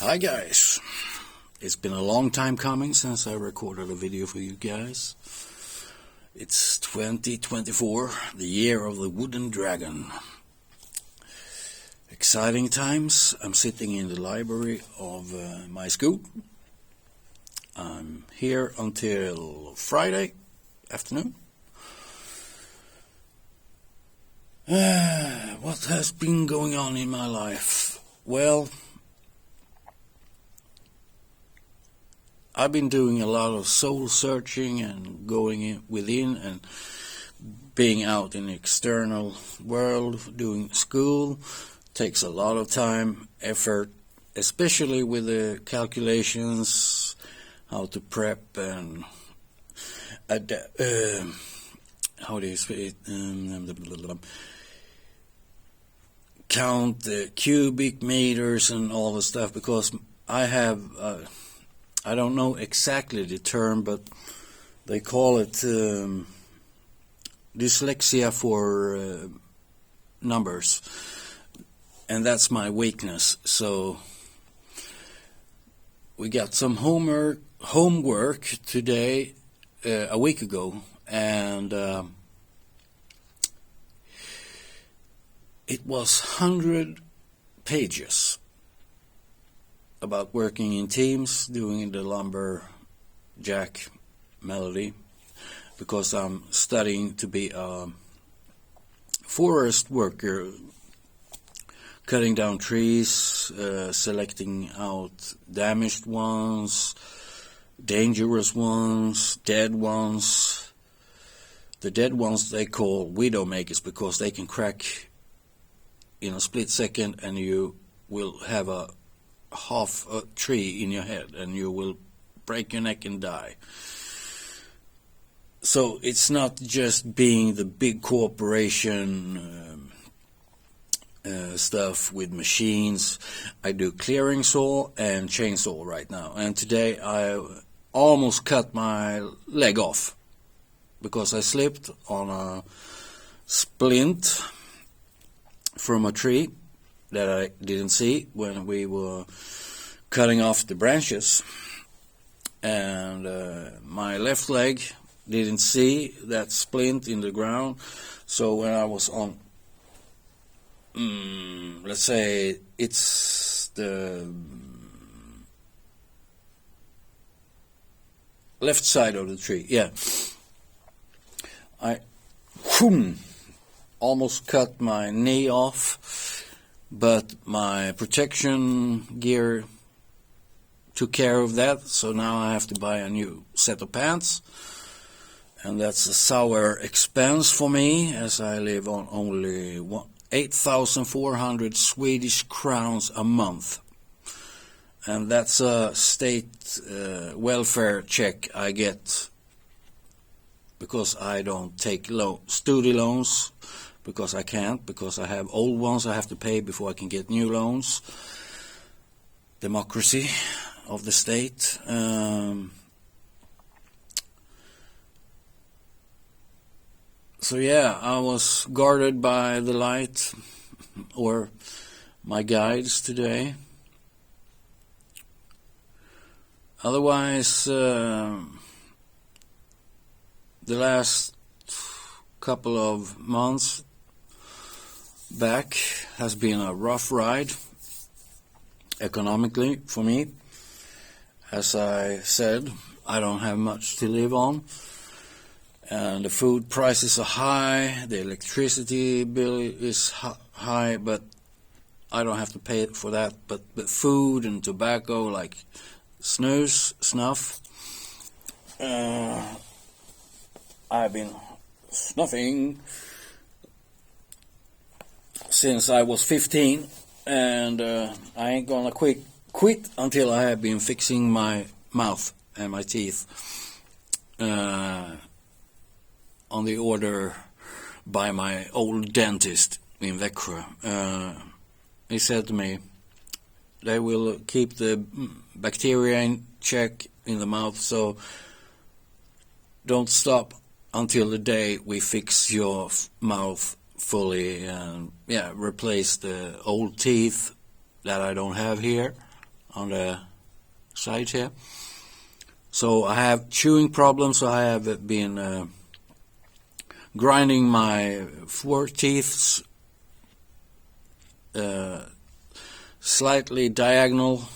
Hi guys, it's been a long time coming since I recorded a video for you guys. It's 2024, the year of the wooden dragon. Exciting times. I'm sitting in the library of my school. I'm here until Friday afternoon. What has been going on in my life? Well, I've been doing a lot of soul searching and going within and being out in the external world, doing school. Takes a lot of time, effort, especially with the calculations, how to prep and how do you say it? Count the cubic meters and all the stuff, because I have I don't know exactly the term, but they call it dyslexia for numbers, and that's my weakness. So we got some homework today, a week ago, and it was 100 pages about working in teams, doing the lumberjack melody, because I'm studying to be a forest worker, cutting down trees, selecting out damaged ones, dangerous ones, dead ones. The dead ones they call widow makers, because they can crack in a split second and you will have a half a tree in your head and you will break your neck and die. So it's not just being the big corporation stuff with machines. I do clearing saw and chainsaw right now, and today I almost cut my leg off because I slipped on a splint from a tree that I didn't see when we were cutting off the branches, and my left leg didn't see that splint in the ground. So when I was on, let's say it's the left side of the tree, yeah, I almost cut my knee off, but my protection gear took care of that, so now I have to buy a new set of pants, and that's a sour expense for me, as I live on only 8,400 Swedish crowns a month, and that's a state welfare check I get, because I don't take student loans, because I can't, because I have old ones I have to pay before I can get new loans. Democracy of the state. So yeah, I was guarded by the light, or my guides today. Otherwise, the last couple of months back has been a rough ride economically for me. As I said, I don't have much to live on, and the food prices are high, the electricity bill is high, but I don't have to pay for that. But food and tobacco, like snuff, I've been snuffing since I was 15, and I ain't gonna quit until I have been fixing my mouth and my teeth on the order by my old dentist in Växjö. He said to me, they will keep the bacteria in check in the mouth, so don't stop until the day we fix your mouth fully and replace the old teeth that I don't have here. on the side here. So I have chewing problems. So I have been grinding my foreteeth slightly diagonal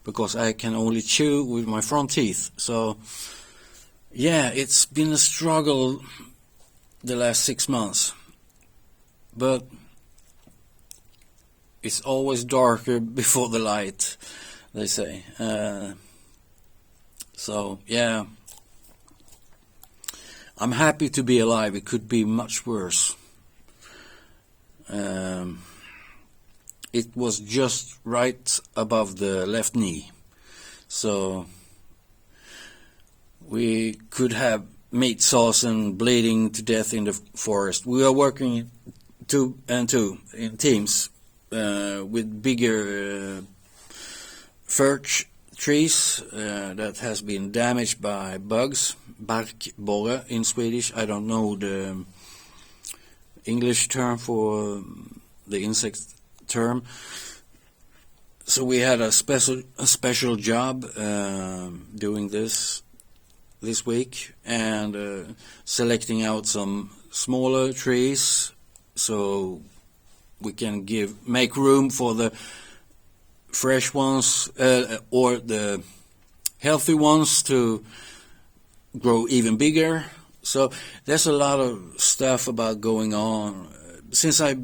because I can only chew with my front teeth. So yeah, it's been a struggle the last 6 months, but it's always darker before the light, they say. So yeah, I'm happy to be alive. It could be much worse. It was just right above the left knee, so we could have meat sauce and bleeding to death in the forest. We are working two and two in teams with bigger birch trees that has been damaged by bugs, barkborre in Swedish. I don't know the English term for the insect term. So we had a special job doing this week and selecting out some smaller trees so we can make room for the fresh ones or the healthy ones to grow even bigger. So there's a lot of stuff about going on. Since I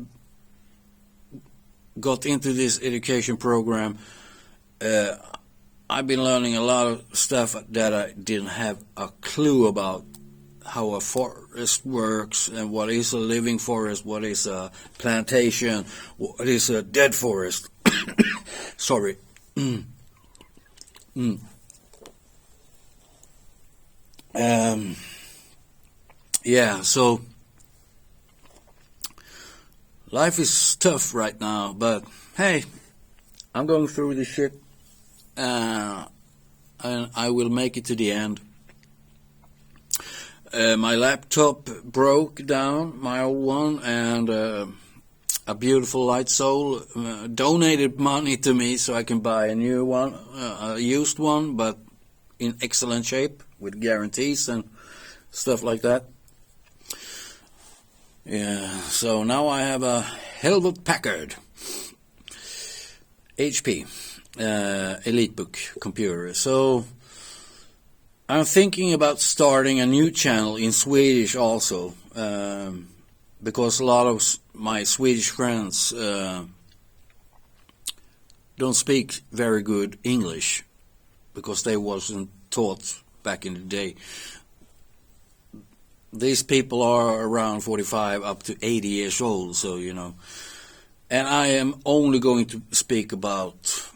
got into this education program, I've been learning a lot of stuff that I didn't have a clue about. How a forest works and what is a living forest, what is a plantation, what is a dead forest. Sorry. Yeah, so life is tough right now, but hey, I'm going through this shit and I will make it to the end. My laptop broke down, my old one, and a beautiful light soul donated money to me so I can buy a new one, a used one, but in excellent shape with guarantees and stuff like that. Yeah, so now I have a Hewlett Packard HP EliteBook computer. So I'm thinking about starting a new channel in Swedish also, because a lot of my Swedish friends don't speak very good English because they wasn't taught back in the day. These people are around 45 up to 80 years old, so you know. And I am only going to speak about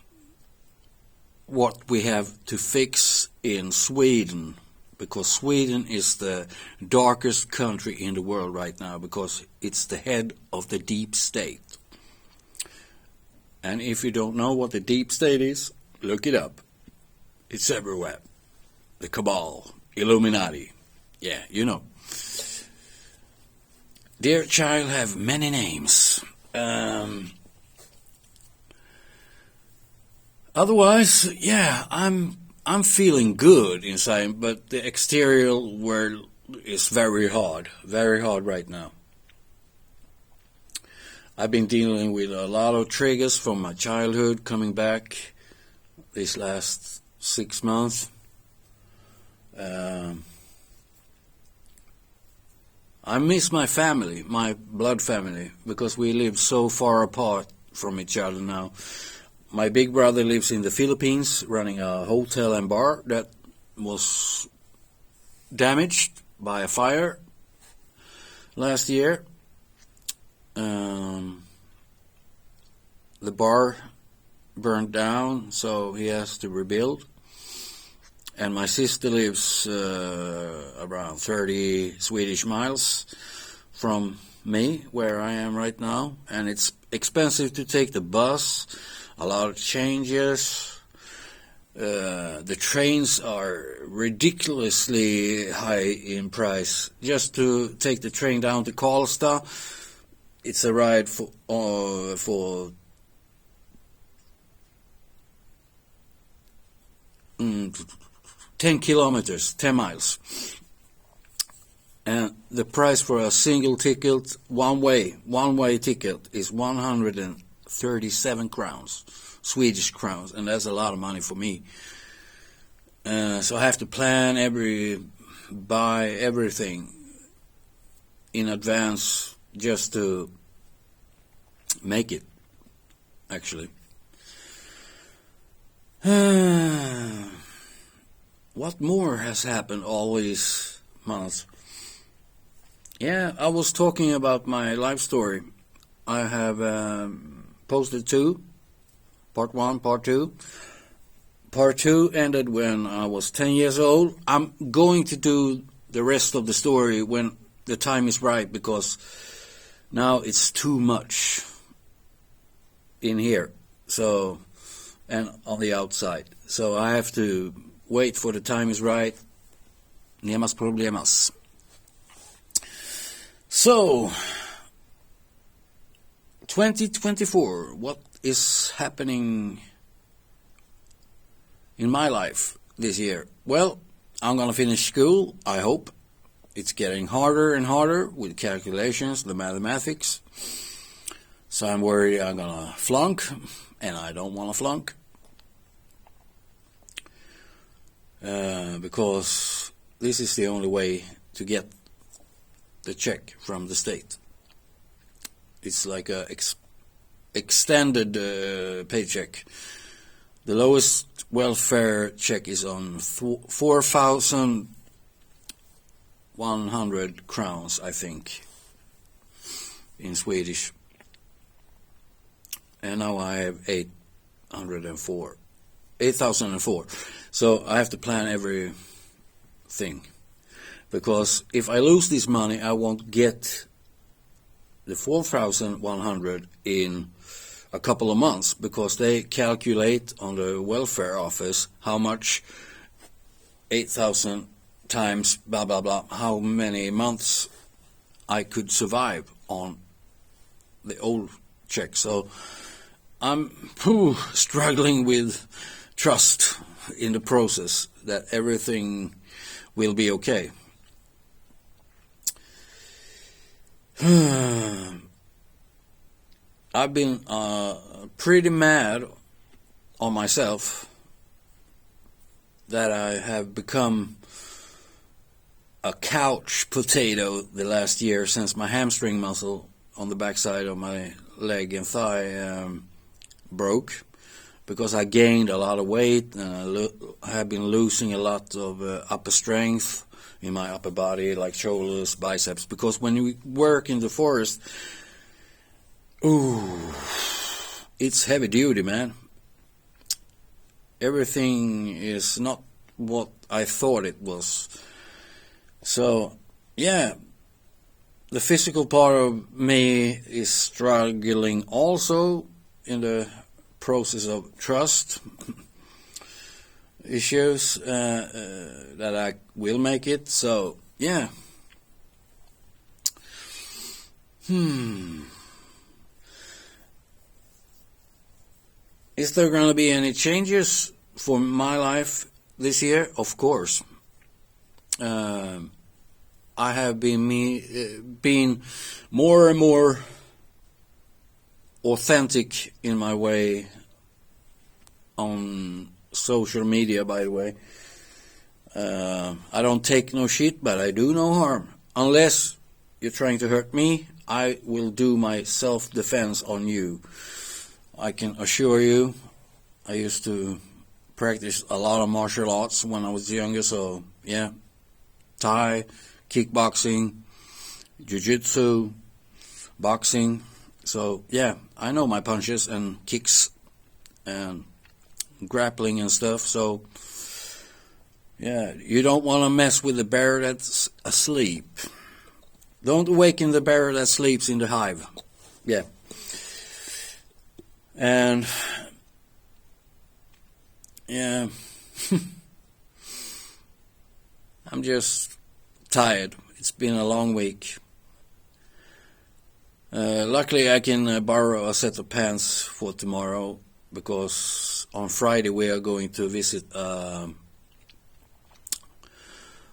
what we have to fix in Sweden, because Sweden is the darkest country in the world right now, because it's the head of the deep state. And if you don't know what the deep state is, look it up. It's everywhere. The cabal, Illuminati. Yeah, you know. Dear child have many names. Otherwise, yeah, I'm feeling good inside, but the exterior world is very hard right now. I've been dealing with a lot of triggers from my childhood coming back these last 6 months. I miss my family, my blood family, because we live so far apart from each other now. My big brother lives in the Philippines, running a hotel and bar that was damaged by a fire last year. The bar burned down, so he has to rebuild. And my sister lives around 30 Swedish miles from me, where I am right now. And it's expensive to take the bus, a lot of changes. The trains are ridiculously high in price. Just to take the train down to Karlstad, it's a ride for 10 kilometers, 10 miles. And the price for a single ticket, one-way ticket, is 137 crowns, Swedish crowns, and that's a lot of money for me. So I have to plan buy everything in advance just to make it, actually. What more has happened all these months? Yeah, I was talking about my life story. I have posted 2, part 1, part 2. Part 2 ended when I was 10 years old. I'm going to do the rest of the story when the time is right, because now it's too much in here, so, and on the outside. So I have to wait for the time is right. Ni más problemas. So, 2024, what is happening in my life this year? Well, I'm going to finish school, I hope. It's getting harder and harder with calculations, the mathematics. So I'm worried I'm going to flunk, and I don't want to flunk. Because this is the only way to get the check from the state. It's like a extended paycheck. The lowest welfare check is on 4,100 crowns, I think, in Swedish. And now I have 8,004. So I have to plan everything. Because if I lose this money, I won't get the 4,100 in a couple of months, because they calculate on the welfare office how much 8,000 times blah blah blah, how many months I could survive on the old check. So I'm struggling with trust in the process that everything will be okay. I've been pretty mad on myself that I have become a couch potato the last year, since my hamstring muscle on the backside of my leg and thigh broke, because I gained a lot of weight and I have been losing a lot of upper strength in my upper body, like shoulders, biceps, because when you work in the forest, it's heavy duty, man. Everything is not what I thought it was. So, yeah, the physical part of me is struggling also in the process of trust issues, that I will make it. So, yeah. Is there going to be any changes for my life this year? Of course. I have been more and more authentic in my way on social media, by the way. I don't take no shit, but I do no harm. Unless you're trying to hurt me, I will do my self-defense on you. I can assure you, I used to practice a lot of martial arts when I was younger, so yeah. Thai, kickboxing, jiu-jitsu, boxing. So yeah, I know my punches and kicks and grappling and stuff. So yeah, you don't want to mess with the bear that's asleep. Don't awaken the bear that sleeps in the hive. Yeah. And yeah, I'm just tired. It's been a long week. Luckily I can borrow a set of pants for tomorrow, because on Friday we are going to visit a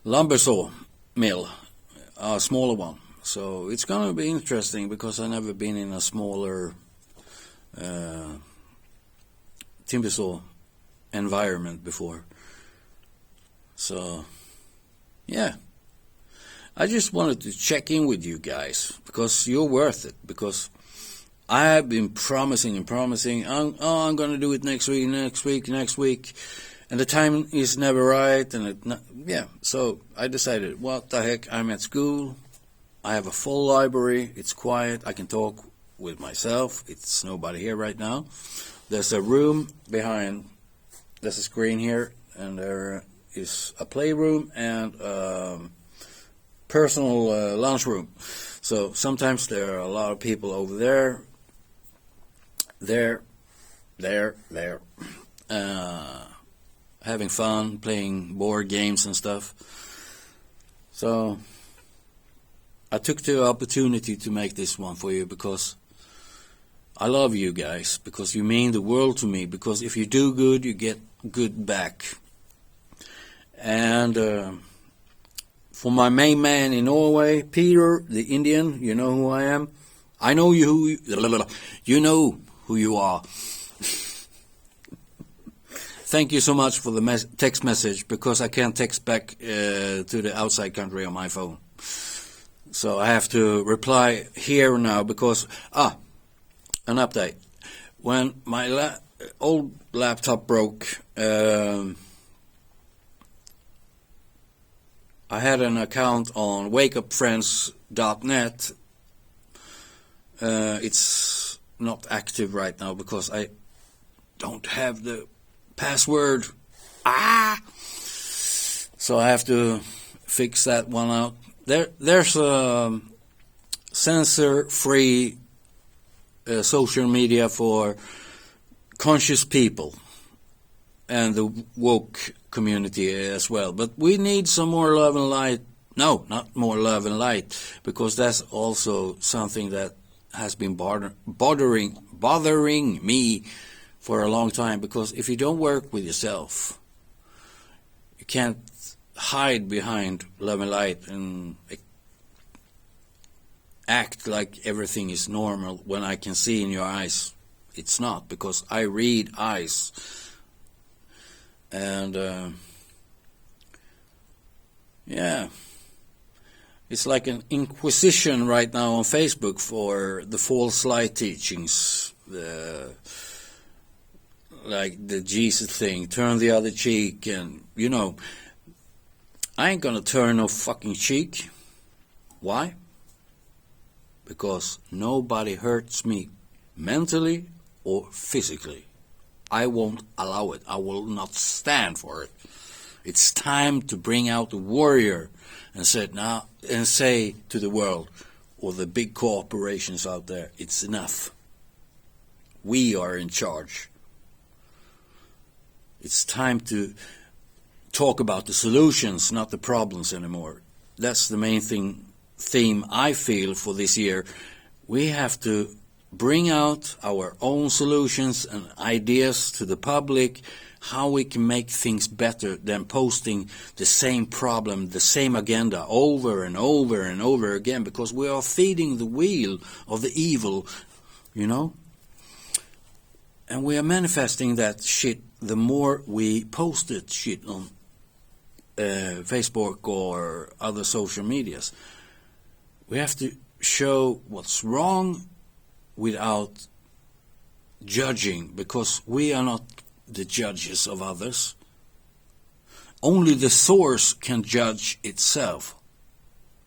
lumber saw mill, a smaller one. So it's going to be interesting because I've never been in a smaller timber saw environment before. So, yeah. I just wanted to check in with you guys because you're worth it. Because I have been promising and promising, I'm going to do it next week. And the time is never right. And so I decided, what the heck, I'm at school. I have a full library. It's quiet. I can talk with myself. It's nobody here right now. There's a room behind. There's a screen here. And there is a playroom and personal lunchroom. So sometimes there are a lot of people over there, having fun, playing board games and stuff. So I took the opportunity to make this one for you because I love you guys, because you mean the world to me, because if you do good, you get good back. And for my main man in Norway, Peter, the Indian, you know who I am. I know you know who you are. Thank you so much for the text message, because I can't text back to the outside country on my phone. So I have to reply here now because, an update. When my old laptop broke, I had an account on wakeupfriends.net. It's not active right now because I don't have the password. So I have to fix that one out. There's a censor-free social media for conscious people and the woke community as well. But we need some more love and light. No, not more love and light, because that's also something that has been bothering me for a long time. Because if you don't work with yourself, you can't hide behind love and light and act like everything is normal when I can see in your eyes it's not, because I read eyes. And it's like an inquisition right now on Facebook for the false light teachings, like the Jesus thing, turn the other cheek, and I ain't gonna turn no fucking cheek. Why? Because nobody hurts me mentally or physically. I won't allow it. I will not stand for it. It's time to bring out the warrior and say to the world or the big corporations out there, it's enough. We are in charge. It's time to talk about the solutions, not the problems anymore. That's the main theme I feel for this year. We have to bring out our own solutions and ideas to the public, how we can make things better than posting the same problem, the same agenda over and over and over again, because we are feeding the wheel of the evil, and we are manifesting that shit the more we post it shit on Facebook or other social medias. We have to show what's wrong without judging, because we are not the judges of others. Only the source can judge itself,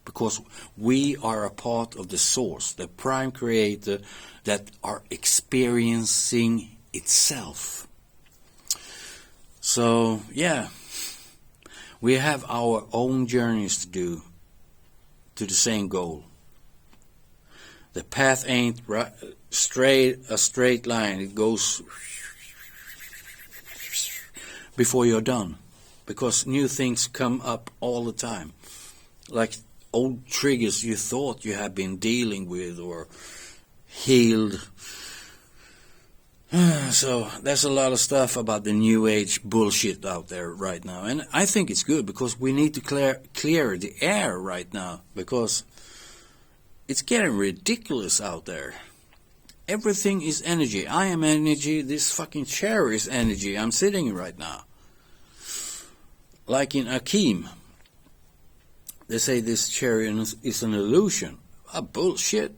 because we are a part of the source, the prime creator that are experiencing itself. So, we have our own journeys to do to the same goal. The path ain't a straight line. It goes before you're done, because new things come up all the time, like old triggers you thought you had been dealing with or healed So there's a lot of stuff about the new age bullshit out there right now, and I think it's good because we need to clear the air right now because it's getting ridiculous out there. Everything is energy. I am energy. This fucking chair is energy. I'm sitting in right now. Like in Akeem, they say this chair is an illusion. Bullshit.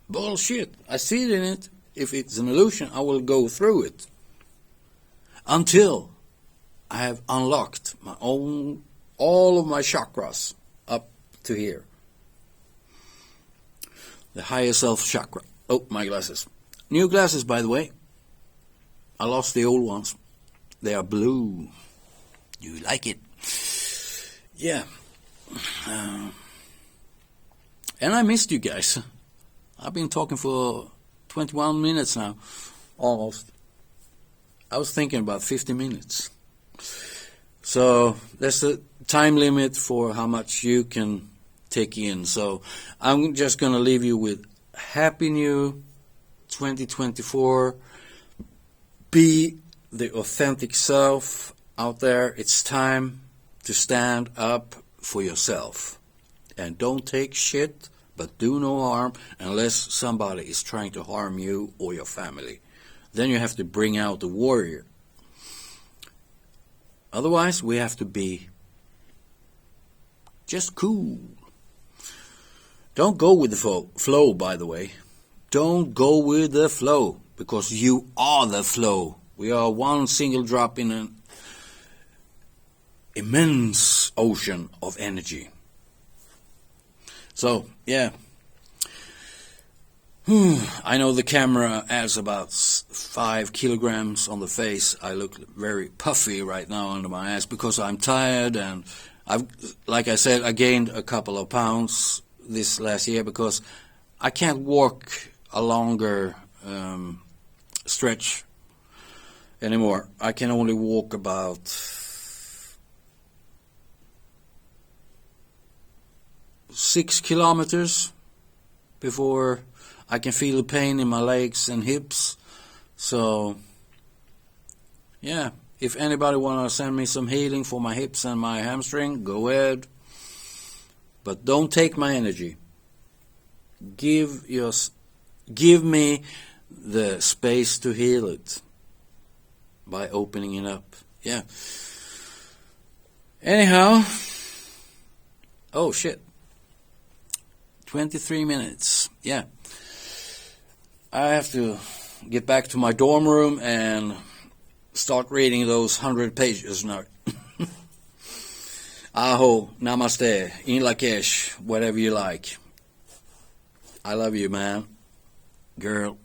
Bullshit. I see it in it. If it's an illusion, I will go through it until I have unlocked all of my chakras up to here. The higher self chakra. Oh, my glasses. New glasses, by the way. I lost the old ones. They are blue. You like it? Yeah. And I missed you guys. I've been talking for 21 minutes now, almost. I was thinking about 50 minutes. So there's a time limit for how much you can take in. So I'm just going to leave you with Happy New 2024. Be the authentic self out there. It's time to stand up for yourself. And don't take shit, but do no harm unless somebody is trying to harm you or your family. Then you have to bring out the warrior. Otherwise, we have to be just cool. Don't go with the flow, by the way. Don't go with the flow, because you are the flow. We are one single drop in an immense ocean of energy. So, yeah. I know the camera adds about 5 kilograms on the face. I look very puffy right now under my eyes because I'm tired, and like I said, I gained a couple of pounds this last year because I can't walk a longer stretch anymore. I can only walk about 6 kilometers before I can feel the pain in my legs and hips. So, yeah, if anybody want to send me some healing for my hips and my hamstring, go ahead. But don't take my energy. Give me the space to heal it by opening it up. Yeah. Anyhow. Oh, shit. 23 minutes. Yeah. I have to get back to my dorm room and start reading those 100 pages now. Aho, namaste, in Lakesh, whatever you like. I love you, man. Girl.